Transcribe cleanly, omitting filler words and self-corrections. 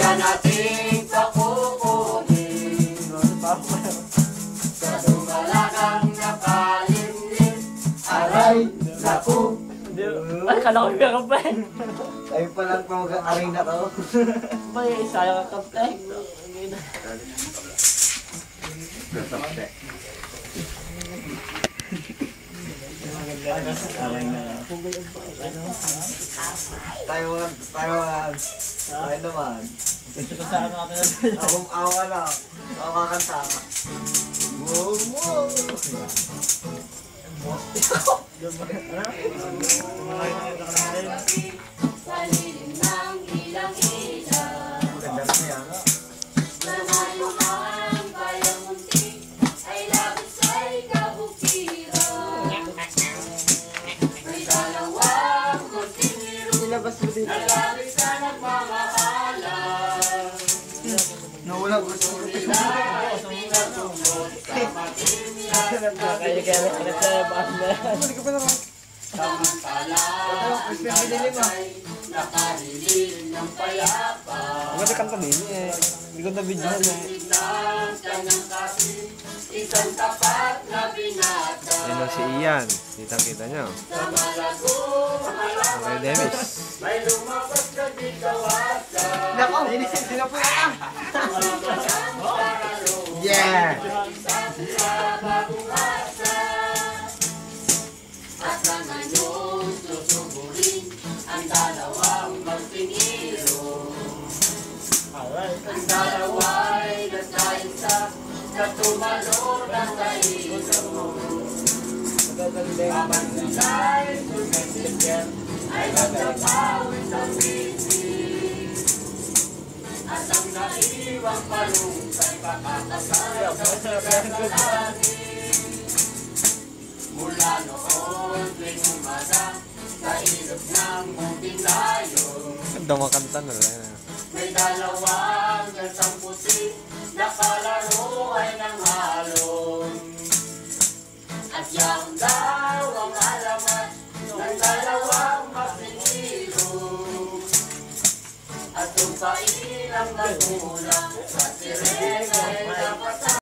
yan ating pakukunin. Sa dumalagang nakalimlim, aray, naku. Ay, kala ko yung kape. Ay pa lang pa mag-aring na to. May sayang ang kape. Tayo naman. Gusto ko sa ano natin. Akong awa lang. Ako kakanta. Wow, wow. Palilim ng ilang-ilang, Maganda na yan. namayuhan bayang muntik, ay labis ay kabukiran. May dalawang kunting irong, Ilabas mo dito. na labis na nagmamahalan. Nawala ko sa Nila ay pinatungkot sa matimlay na Kaya sa baas na yan. samantala ang lalagay, nakahilin ng payapa. Maganda kanta din eh. Hindi ko na-videohan eh. Ng kanyang kasi, isang tapat na binata. Yan o si Ian. Kitang-kita nyo. Sa malagong halaman, Okay, Demis. may lumabas na di kawasan. Nako, sila po yan. Ang paralo, Yeah! isang sila babukasan. At sa ngayon, susuburin ang dalawang magpingiro. Ang dalawa'y nasa isa, na tumalo na sa iso. Habang sila'y sumisikip, ay nagtapawin sa bisig. At ang naiwang palungkay, pakakasal sa langit. Mula noon, tuwing umaga, sa ilog ng munting layo, Ganda makanta na rin. may dalawang gansang puti, nakalaro ay ng halong. At yang daw ang alamat ng dalawang masingiro. At tumpain ang magulang sa sirena ay napasa.